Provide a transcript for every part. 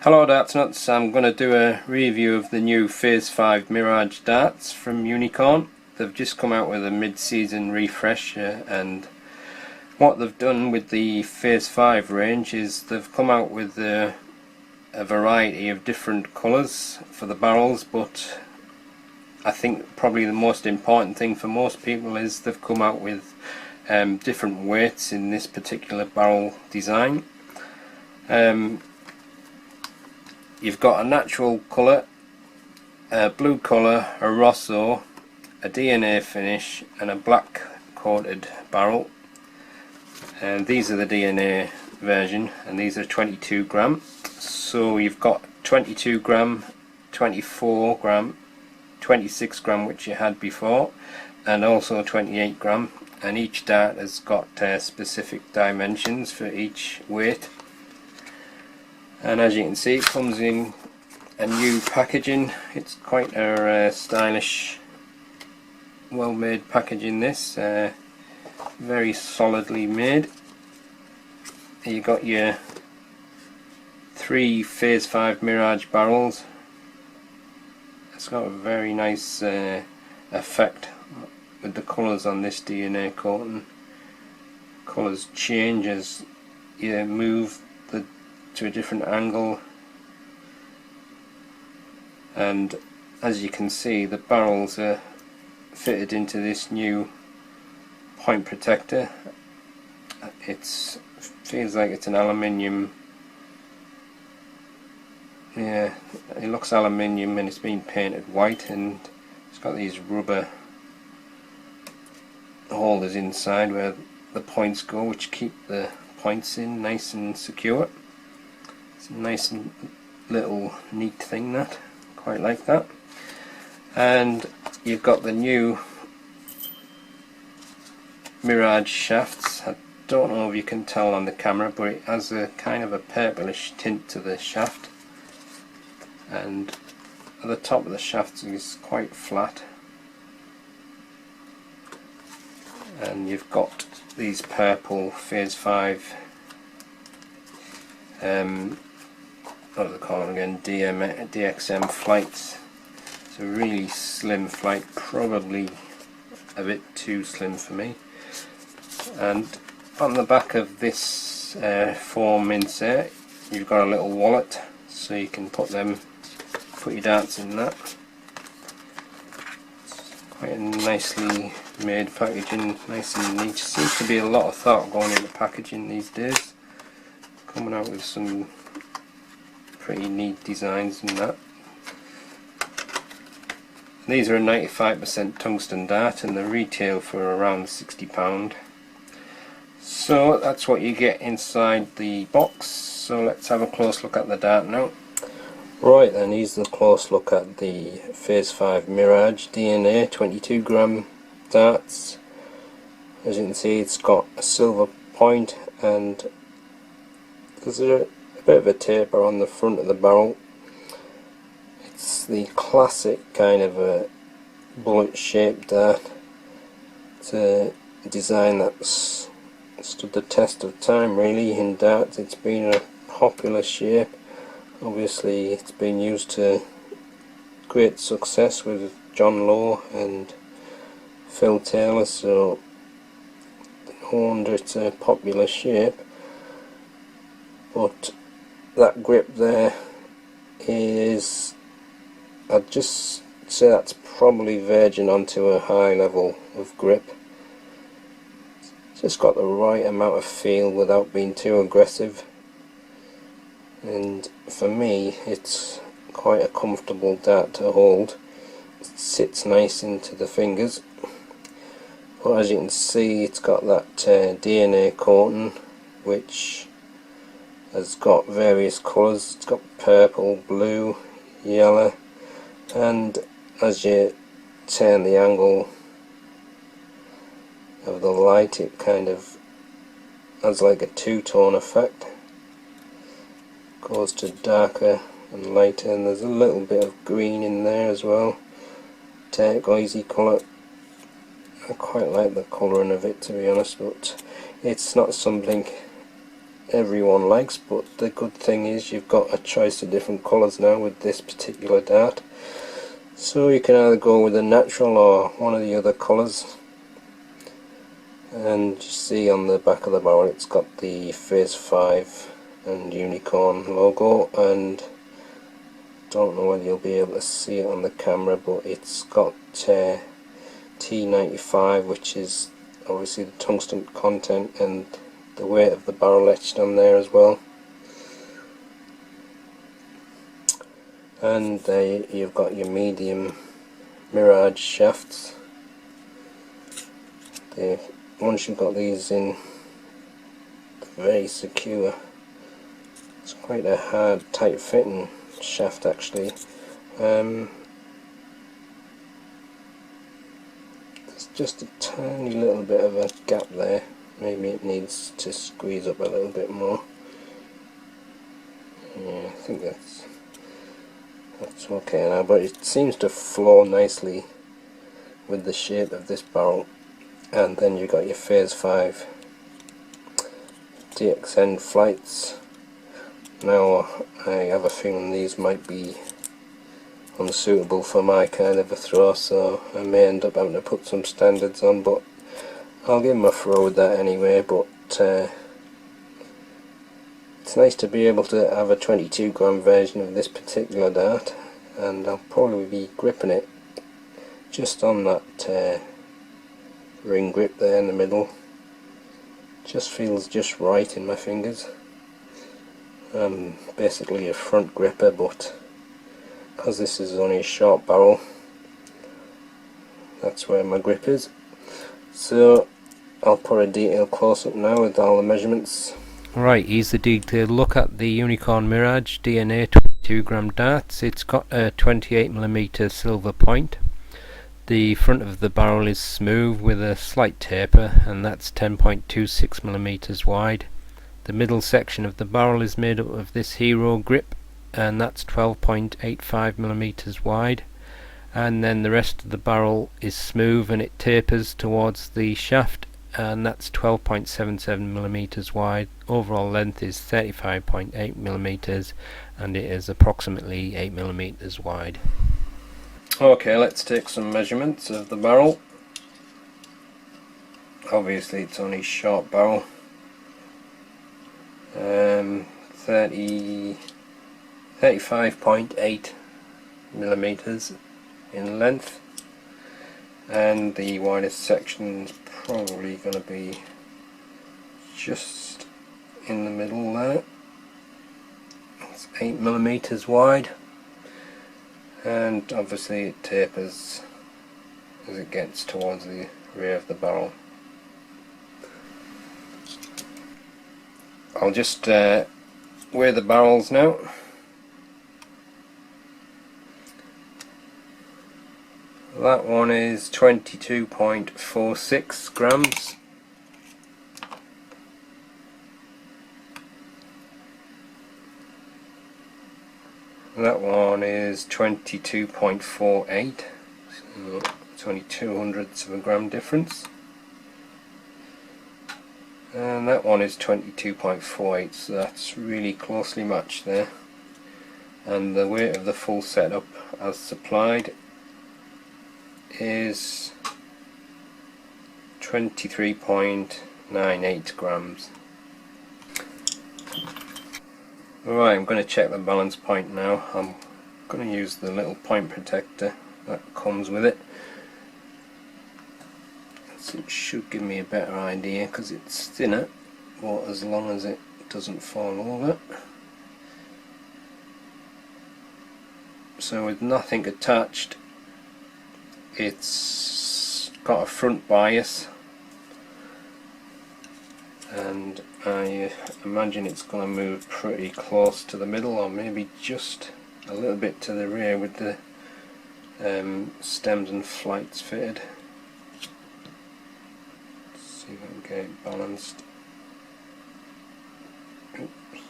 Hello darts nuts, I'm going to do a review of the new Phase 5 Mirage darts from Unicorn. They've just come out with a mid-season refresh, and what they've done with the Phase 5 range is they've come out with a variety of different colours for the barrels, but I think probably the most important thing for most people is they've come out with different weights in this particular barrel design. You've got a natural colour, a blue colour, a Rosso, a DNA finish and a black coated barrel. And these are the DNA version, and these are 22 gram. So you've got 22 gram, 24 gram, 26 gram which you had before, and also 28 gram, and each dart has got specific dimensions for each weight. And as you can see, it comes in a new packaging. It's quite a stylish, well made packaging, this very solidly made. You got your 3 Phase 5 Mirage barrels. It's got a very nice effect with the colours on this DNA coating. Colours change as you move to a different angle, and as you can see, the barrels are fitted into this new point protector. It feels like it's an aluminium. Yeah, it looks aluminium, and it's been painted white, and it's got these rubber holders inside where the points go, which keep the points in nice and secure. It's a nice and little neat thing, that, quite like that. And you've got the new Mirage Shafts. I don't know if you can tell on the camera, but it has a kind of a purplish tint to the shaft, and at the top of the shaft is quite flat. And you've got these purple Phase 5 what do they call them again, DXM flights. It's a really slim flight, probably a bit too slim for me. And on the back of this foam insert, you've got a little wallet, so you can put your darts in that. It's quite a nicely made packaging, nice and neat. Seems to be a lot of thought going into packaging these days, coming out with some pretty neat designs and that. These are a 95% tungsten dart, and they retail for around £60. So that's what you get inside the box. So let's have a close look at the dart now. Right then, here's the close look at the Phase 5 Mirage DNA 22 gram darts. As you can see, it's got a silver point, and there's a bit of a taper on the front of the barrel. It's the classic kind of a bullet shaped dart. It's a design that's stood the test of time really in darts. It's been a popular shape. Obviously it's been used to great success with John Lowe and Phil Taylor, so no wonder it's a popular shape. But that grip there is, I'd just say that's probably verging onto a high level of grip. It's just got the right amount of feel without being too aggressive, and for me it's quite a comfortable dart to hold. It sits nice into the fingers, but as you can see, it's got that DNA coating which has got various colours. It's got purple, blue, yellow, and as you turn the angle of the light, it kind of has like a two-tone effect. Goes to darker and lighter, and there's a little bit of green in there as well. Turquoisey colour. I quite like the colouring of it, to be honest, but it's not something everyone likes, but the good thing is you've got a choice of different colours now with this particular dart. So you can either go with the natural or one of the other colours. And you see on the back of the barrel it's got the Phase 5 and Unicorn logo, and don't know whether you'll be able to see it on the camera, but it's got T95, which is obviously the tungsten content, and the weight of the barrel etched on there as well. And there you've got your medium Mirage Shafts. Once you've got these in, very secure. It's quite a hard, tight fitting shaft actually. There's just a tiny little bit of a gap there. Maybe it needs to squeeze up a little bit more. Yeah, I think that's okay now, but it seems to flow nicely with the shape of this barrel. And then you've got your Phase 5 DXN flights. Now I have a feeling these might be unsuitable for my kind of a throw, so I may end up having to put some standards on, but I'll give them a throw with that anyway. But it's nice to be able to have a 22 gram version of this particular dart, and I'll probably be gripping it just on that ring grip there in the middle. Just feels just right in my fingers. I'm basically a front gripper, but because this is only a short barrel, that's where my grip is. So I'll put a detailed close-up now with all the measurements. Right, here's the detailed look at the Unicorn Mirage DNA 22 gram darts. It's got a 28mm silver point. The front of the barrel is smooth with a slight taper, and that's 10.26mm wide. The middle section of the barrel is made up of this hero grip, and that's 12.85mm wide. And then the rest of the barrel is smooth and it tapers towards the shaft, and that's 12.77mm wide. Overall length is 35.8mm, and it is approximately 8mm wide. Okay, let's take some measurements of the barrel. Obviously it's only short barrel. 35.8mm in length, and the widest section is probably going to be just in the middle there. It's 8mm wide, and obviously it tapers as it gets towards the rear of the barrel. I'll just weigh the barrels now. That one is 22.46 grams. That one is 22.48, so it's only 0.02 of a gram difference. And that one is 22.48, so that's really closely matched there. And the weight of the full setup as supplied is 23.98 grams. Alright, I'm going to check the balance point now. I'm going to use the little point protector that comes with it. So it should give me a better idea because it's thinner, but as long as it doesn't fall over. So with nothing attached, it's got a front bias, and I imagine it's going to move pretty close to the middle, or maybe just a little bit to the rear with the stems and flights fitted. Let's see if I can get it balanced. Oops.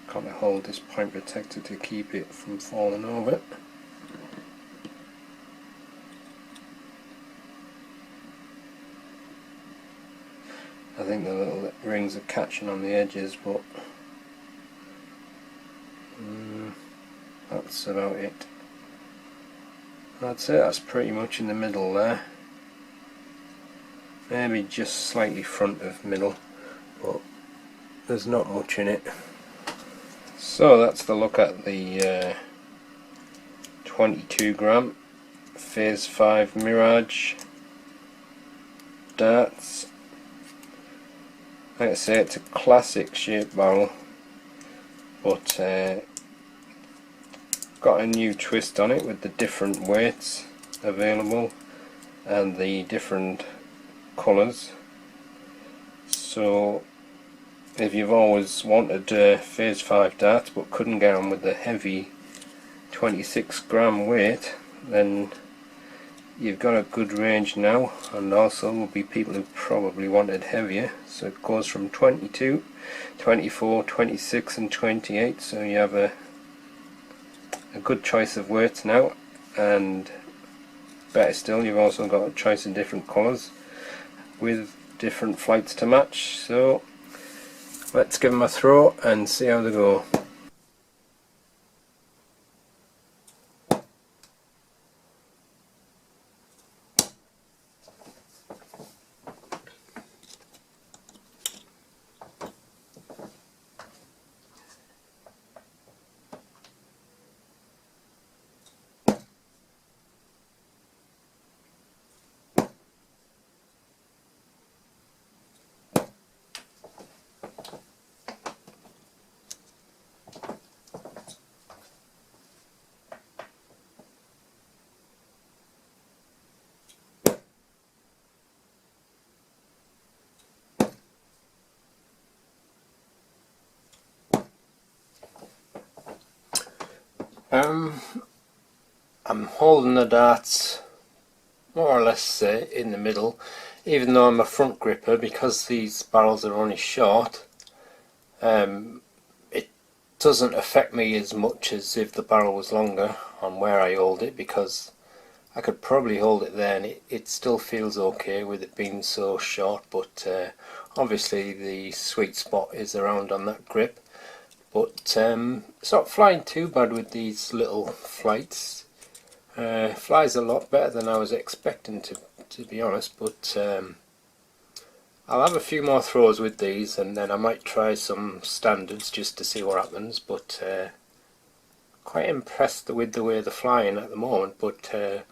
Got to hold this point protector to keep it from falling over. I think the little rings are catching on the edges, but that's about it. That's it, that's pretty much in the middle there. Maybe just slightly front of middle, but there's not much in it. So that's the look at the 22 gram Phase 5 Mirage darts. Like I say, it's a classic shaped barrel, but got a new twist on it with the different weights available and the different colours. So if you've always wanted Phase 5 darts but couldn't get on with the heavy 26 gram weight, then you've got a good range now. And also will be people who probably wanted heavier, so it goes from 22, 24, 26 and 28, so you have a good choice of weights now. And better still, you've also got a choice of different colours with different flights to match. So let's give them a throw and see how they go. I'm holding the darts more or less in the middle, even though I'm a front gripper, because these barrels are only short. It doesn't affect me as much as if the barrel was longer on where I hold it, because I could probably hold it there and it still feels okay with it being so short, but obviously the sweet spot is around on that grip. But it's not flying too bad with these little flights. Flies a lot better than I was expecting to be honest, but I'll have a few more throws with these and then I might try some standards just to see what happens. But quite impressed with the way they're flying at the moment, but I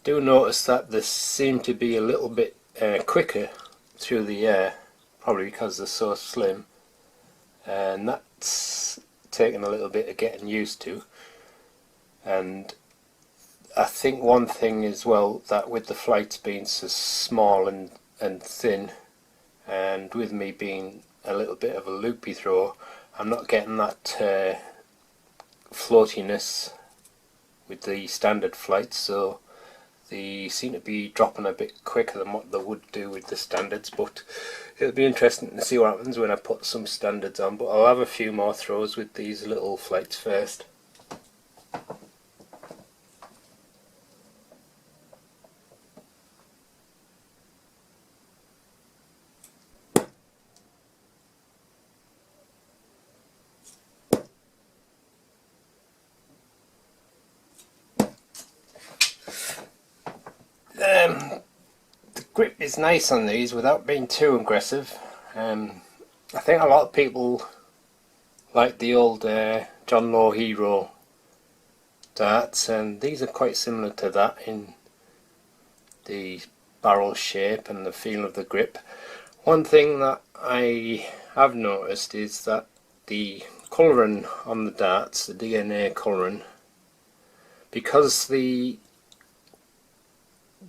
do notice that they seem to be a little bit quicker through the air, probably because they're so slim, and that's taken a little bit of getting used to. And I think one thing as well, that with the flights being so small and thin, and with me being a little bit of a loopy thrower, I'm not getting that floatiness with the standard flights, so they seem to be dropping a bit quicker than what they would do with the standards. But it'll be interesting to see what happens when I put some standards on, but I'll have a few more throws with these little flights first. The grip is nice on these without being too aggressive. I think a lot of people like the old John Law Hero darts, and these are quite similar to that in the barrel shape and the feel of the grip. One thing that I have noticed is that the colouring on the darts, the DNA colouring, because the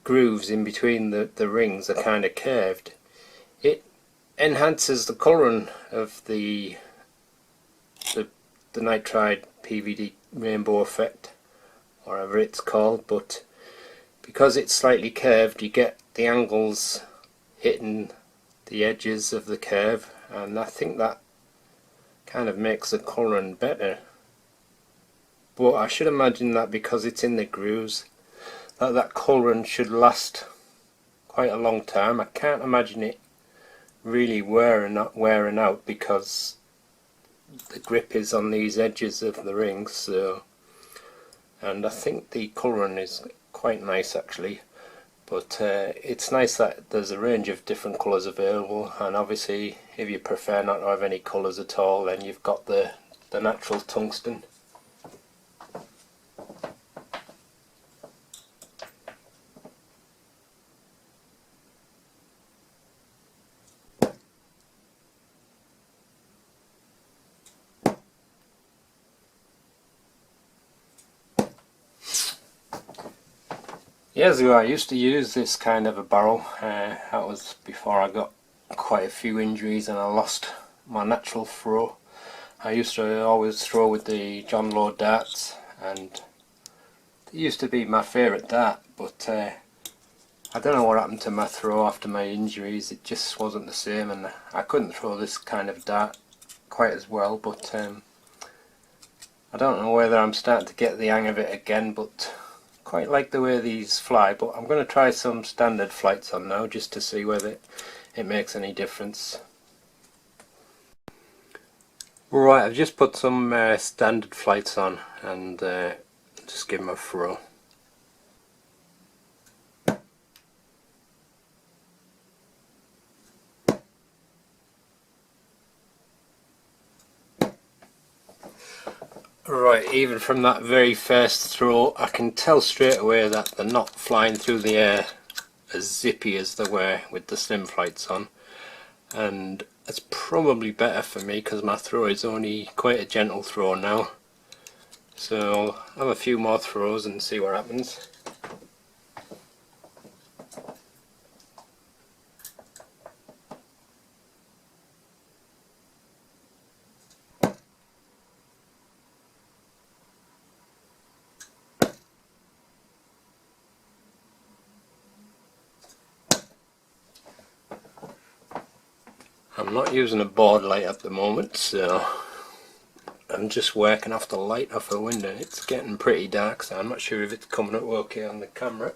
grooves in between the rings are kind of curved, it enhances the colouring of the nitride PVD rainbow effect, whatever it's called. But because it's slightly curved, you get the angles hitting the edges of the curve, and I think that kind of makes the colouring better. But I should imagine that because it's in the grooves, that colouring should last quite a long time. I can't imagine it really wearing out because the grip is on these edges of the rings. So, and I think the colouring is quite nice actually, but it's nice that there's a range of different colours available, and obviously if you prefer not to have any colours at all, then you've got the natural tungsten. Years ago I used to use this kind of a barrel. That was before I got quite a few injuries and I lost my natural throw. I used to always throw with the John Lowe darts, and it used to be my favourite dart, but I don't know what happened to my throw after my injuries. It just wasn't the same, and I couldn't throw this kind of dart quite as well, but I don't know whether I'm starting to get the hang of it again, but quite like the way these fly. But I'm going to try some standard flights on now just to see whether it makes any difference. Right, I've just put some standard flights on and just give them a throw. Right, even from that very first throw I can tell straight away that they're not flying through the air as zippy as they were with the slim flights on, and it's probably better for me because my throw is only quite a gentle throw now. So I'll have a few more throws and see what happens. I'm not using a board light at the moment, so I'm just working off the light off a window. It's getting pretty dark, so I'm not sure if it's coming up okay on the camera.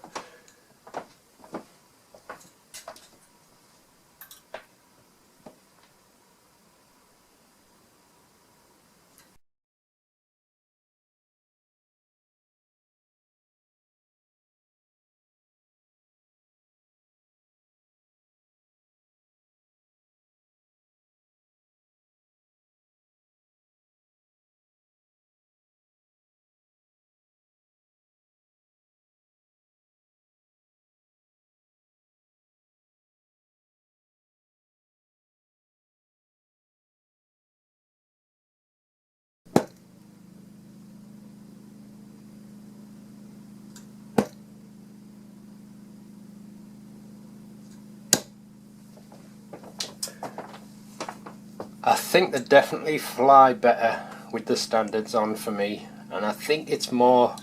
I think they definitely fly better with the standards on for me, and I think it's more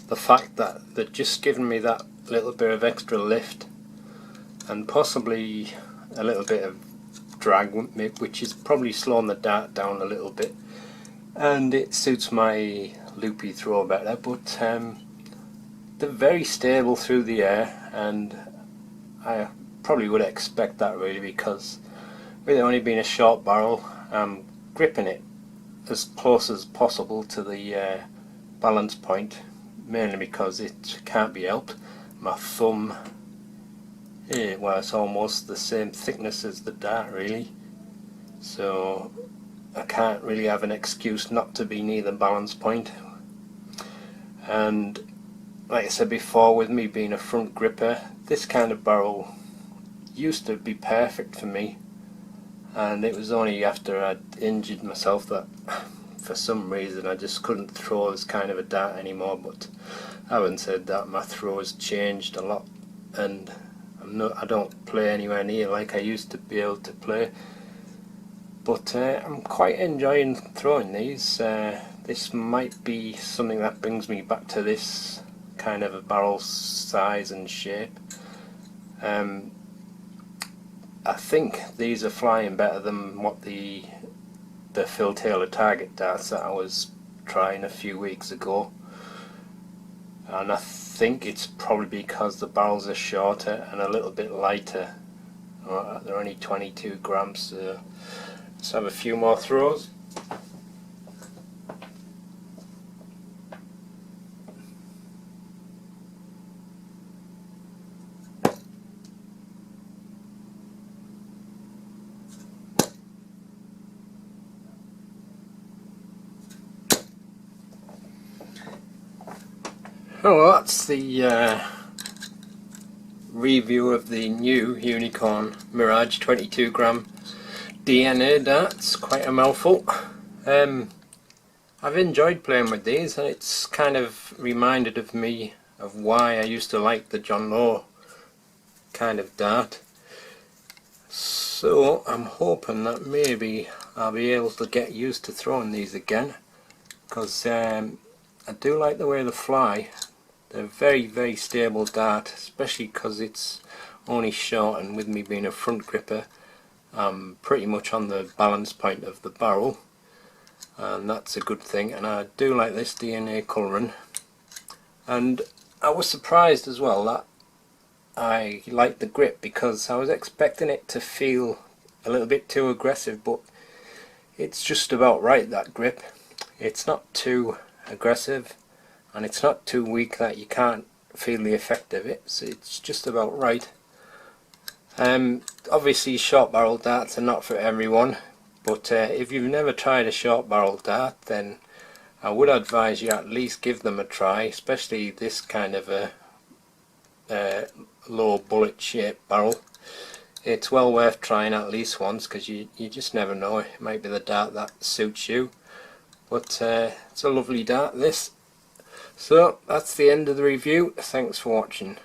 the fact that they're just giving me that little bit of extra lift and possibly a little bit of drag, which is probably slowing the dart down a little bit, and it suits my loopy throw better. But they're very stable through the air, and I probably would expect that really, because with it only being a short barrel, I'm gripping it as close as possible to the balance point, mainly because it can't be helped. My thumb, well, it's almost the same thickness as the dart really, so I can't really have an excuse not to be near the balance point. And like I said before, with me being a front gripper, this kind of barrel used to be perfect for me, and it was only after I'd injured myself that for some reason I just couldn't throw this kind of a dart anymore. But having said that, my throw has changed a lot, and I don't play anywhere near like I used to be able to play, but I'm quite enjoying throwing these. This might be something that brings me back to this kind of a barrel size and shape. I think these are flying better than what the Phil Taylor target darts that I was trying a few weeks ago, and I think it's probably because the barrels are shorter and a little bit lighter They're only 22 grams, so let's have a few more throws. Well, that's the review of the new Unicorn Mirage 22 gram DNA darts. Quite a mouthful. I've enjoyed playing with these, and it's kind of reminded of me of why I used to like the John Law kind of dart. So I'm hoping that maybe I'll be able to get used to throwing these again, because I do like the way they fly. They're a very, very stable dart, especially because it's only short, and with me being a front gripper, I'm pretty much on the balance point of the barrel, and that's a good thing. And I do like this DNA colouring, and I was surprised as well that I liked the grip, because I was expecting it to feel a little bit too aggressive, but it's just about right, that grip. It's not too aggressive, and it's not too weak that you can't feel the effect of it, so it's just about right. Obviously short barrel darts are not for everyone, but if you've never tried a short barrel dart, then I would advise you at least give them a try, especially this kind of a low bullet shaped barrel. It's well worth trying at least once, because you just never know, it might be the dart that suits you. But it's a lovely dart, this. So that's the end of the review. Thanks for watching.